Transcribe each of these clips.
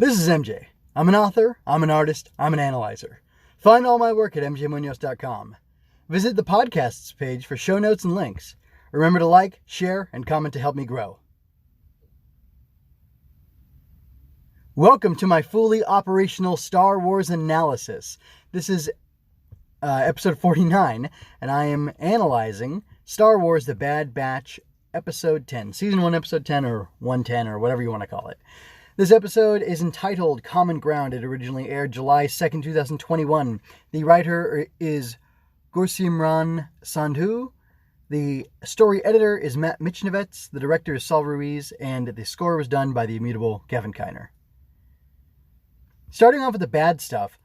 This is MJ. I'm an author, I'm an artist, I'm an analyzer. Find all my work at mjmunoz.com. Visit the podcasts page for show notes and links. Remember to like, share, and comment to help me grow. Welcome to my fully operational Star Wars analysis. This is episode 49, and I am analyzing Star Wars The Bad Batch, episode 10. Season 1, episode 10, or 110, or whatever you want to call it. This episode is entitled Common Ground. It originally aired July 2nd, 2021. The writer is Gursimran Sandhu. The story editor is Michnovetz. The director is Saul Ruiz. And the score was done by the immutable Kevin Kiner. Starting off with the bad stuff,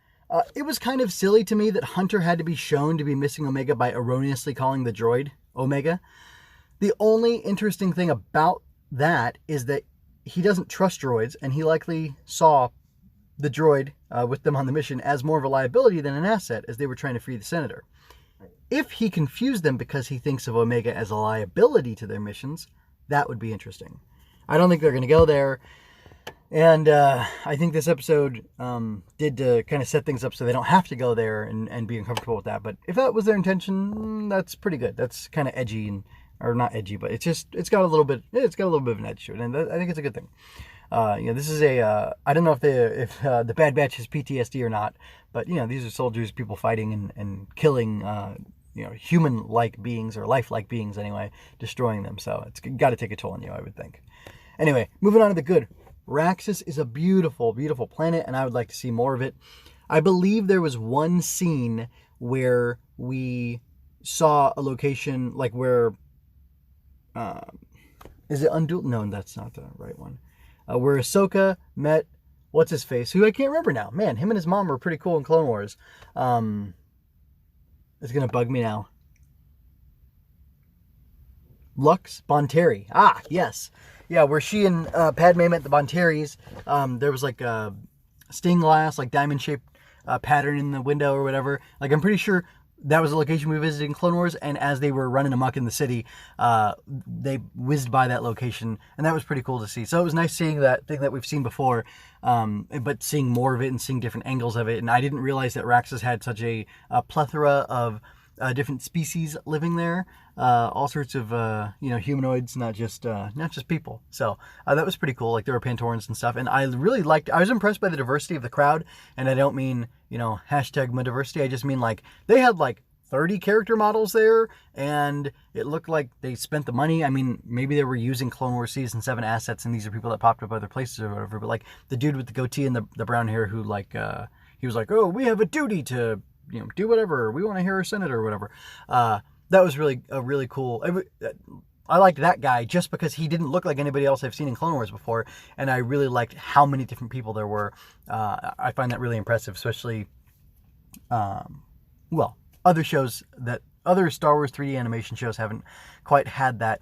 it was kind of silly to me that Hunter had to be shown to be missing Omega by erroneously calling the droid Omega. The only interesting thing about that is that he doesn't trust droids, and he likely saw the droid with them on the mission as more of a liability than an asset as they were trying to free the Senator. If he confused them because he thinks of Omega as a liability to their missions, that would be interesting. I don't think they're going to go there, and I think this episode did to kind of set things up so they don't have to go there and be uncomfortable with that. But if that was their intention, that's pretty good. That's kind of edgy or not edgy, but it's got a little bit of an edge to it, and I think it's a good thing. This is I don't know if the Bad Batch has PTSD or not, but these are soldiers, people fighting and killing, human-like beings or life-like beings anyway, destroying them. So it's got to take a toll on you, I would think. Anyway, moving on to the good. Raxus is a beautiful, beautiful planet, and I would like to see more of it. I believe there was one scene where we saw a location like where. Is it Undul? No, that's not the right one. Where Ahsoka met what's-his-face, who I can't remember now. Man, him and his mom were pretty cool in Clone Wars. It's going to bug me now. Lux Bonteri. Ah, yes. Yeah, where she and Padme met the Bonteris. There was like a stained glass, like diamond-shaped pattern in the window or whatever. Like, I'm pretty sure that was a location we visited in Clone Wars, and as they were running amok in the city, they whizzed by that location, and that was pretty cool to see. So it was nice seeing that thing that we've seen before, but seeing more of it and seeing different angles of it. And I didn't realize that Raxus had such a plethora of different species living there, all sorts of humanoids, not just people. So that was pretty cool. Like there were Pantorans and stuff, and I was impressed by the diversity of the crowd. And I don't mean hashtag my diversity. I just mean like they had like 30 character models there, and it looked like they spent the money. I mean, maybe they were using Clone Wars Season 7 assets, and these are people that popped up other places or whatever. But like the dude with the goatee and the brown hair who he was like, oh, we have a duty to do whatever. We want to hear our senator or whatever. That was really cool. I liked that guy just because he didn't look like anybody else I've seen in Clone Wars before, and I really liked how many different people there were. I find that really impressive, especially, other Star Wars 3D animation shows haven't quite had that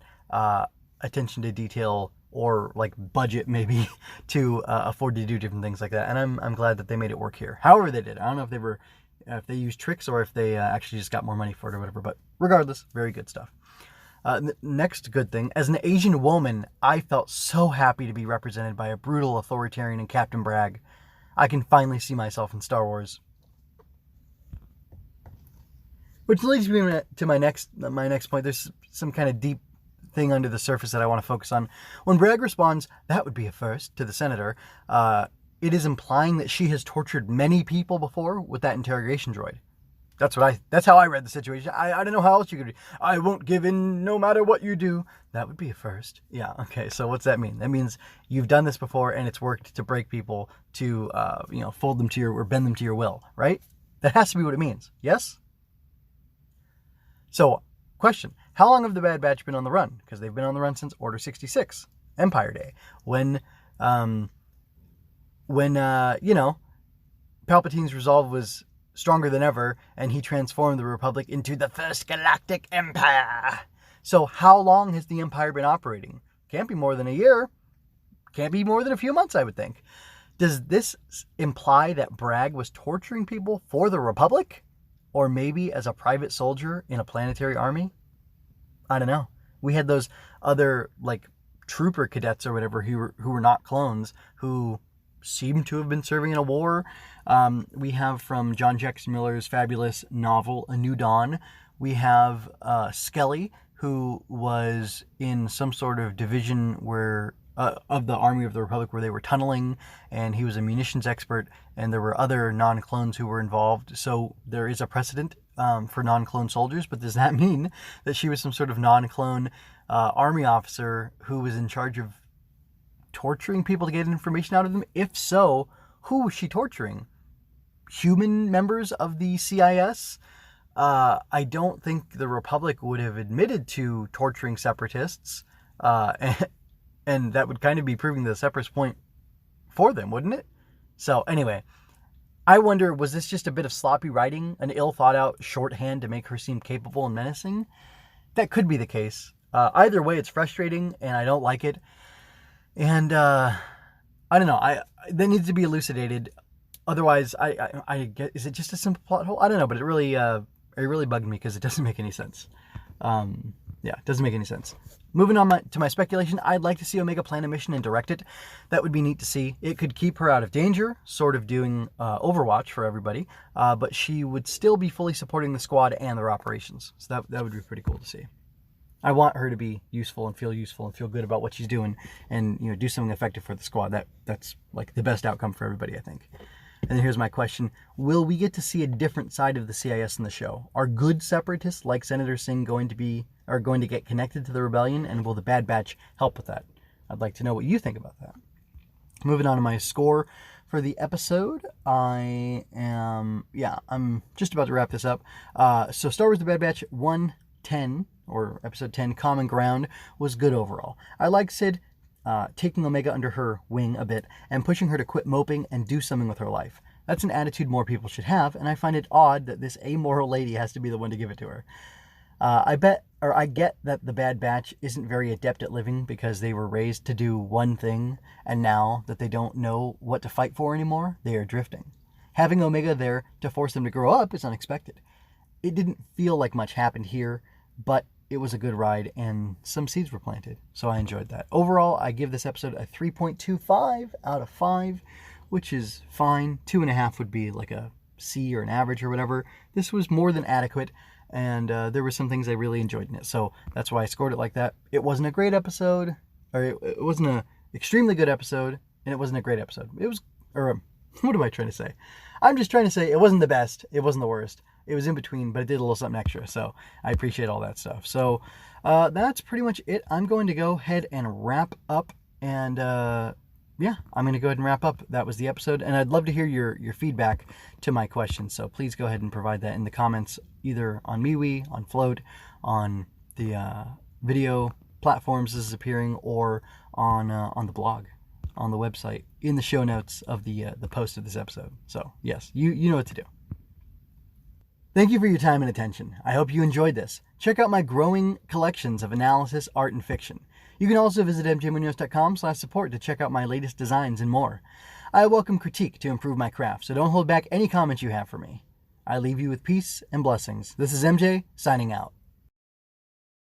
attention to detail or like budget maybe to afford to do different things like that. And I'm glad that they made it work here. However they did. I don't know if they used tricks or if they actually just got more money for it or whatever. But regardless, very good stuff. Next good thing, as an Asian woman, I felt so happy to be represented by a brutal authoritarian in Captain Bragg. I can finally see myself in Star Wars. Which leads me to my next point. There's some kind of deep thing under the surface that I want to focus on. When Bragg responds, "That would be a first," to the Senator, it is implying that she has tortured many people before with that interrogation droid. That's how I read the situation. I don't know how else you could. I won't give in no matter what you do. That would be a first. Yeah. Okay. So what's that mean? That means you've done this before and it's worked to break people, to fold them to your or bend them to your will, right? That has to be what it means. Yes. So, question: how long have the Bad Batch been on the run? Because they've been on the run since Order 66, Empire Day, when Palpatine's resolve was stronger than ever, and he transformed the Republic into the First Galactic Empire. So how long has the Empire been operating? Can't be more than a year. Can't be more than a few months, I would think. Does this imply that Bragg was torturing people for the Republic? Or maybe as a private soldier in a planetary army? I don't know. We had those other, like, trooper cadets or whatever who were not clones, who seem to have been serving in a war. We have from John Jackson Miller's fabulous novel, A New Dawn, we have Skelly, who was in some sort of division where of the Army of the Republic where they were tunneling, and he was a munitions expert, and there were other non-clones who were involved. So there is a precedent for non-clone soldiers, but does that mean that she was some sort of non-clone army officer who was in charge of torturing people to get information out of them? If so, who was she torturing? Human members of the CIS? I don't think the Republic would have admitted to torturing separatists, and that would kind of be proving the separatist point for them, wouldn't it? So anyway, I wonder, was this just a bit of sloppy writing, an ill-thought-out shorthand to make her seem capable and menacing? That could be the case. Either way, it's frustrating, and I don't like it. And I don't know. That needs to be elucidated. Otherwise, I get, is it just a simple plot hole? I don't know, but it really bugged me because it doesn't make any sense. Yeah, it doesn't make any sense. Moving on to my speculation, I'd like to see Omega plan a mission and direct it. That would be neat to see. It could keep her out of danger, sort of doing Overwatch for everybody, but she would still be fully supporting the squad and their operations. So that would be pretty cool to see. I want her to be useful and feel good about what she's doing, and do something effective for the squad. That's like the best outcome for everybody, I think. And then here's my question. Will we get to see a different side of the CIS in the show? Are good separatists like Senator Singh going to get connected to the rebellion, and will the Bad Batch help with that? I'd like to know what you think about that. Moving on to my score for the episode. I'm just about to wrap this up. So Star Wars The Bad Batch 110, or episode 10, Common Ground, was good overall. I like Sid taking Omega under her wing a bit and pushing her to quit moping and do something with her life. That's an attitude more people should have, and I find it odd that this amoral lady has to be the one to give it to her. I get that the Bad Batch isn't very adept at living because they were raised to do one thing, and now that they don't know what to fight for anymore, they are drifting. Having Omega there to force them to grow up is unexpected. It didn't feel like much happened here, but it was a good ride, and some seeds were planted, so I enjoyed that. Overall, I give this episode a 3.25 out of 5, which is fine. 2.5 would be like a C or an average or whatever. This was more than adequate, and there were some things I really enjoyed in it, so that's why I scored it like that. It wasn't a great episode, or it wasn't an extremely good episode, and it wasn't a great episode. It was, what am I trying to say? I'm just trying to say it wasn't the best, it wasn't the worst. It was in between, but it did a little something extra, so I appreciate all that stuff. So that's pretty much it. I'm going to go ahead and wrap up, and I'm going to go ahead and wrap up. That was the episode, and I'd love to hear your feedback to my questions, so please go ahead and provide that in the comments, either on MeWe, on Float, on the video platforms this is appearing, or on the blog, on the website, in the show notes of the post of this episode. So yes, you know what to do. Thank you for your time and attention. I hope you enjoyed this. Check out my growing collections of analysis, art, and fiction. You can also visit mjmunoz.com/support to check out my latest designs and more. I welcome critique to improve my craft, so don't hold back any comments you have for me. I leave you with peace and blessings. This is MJ, signing out.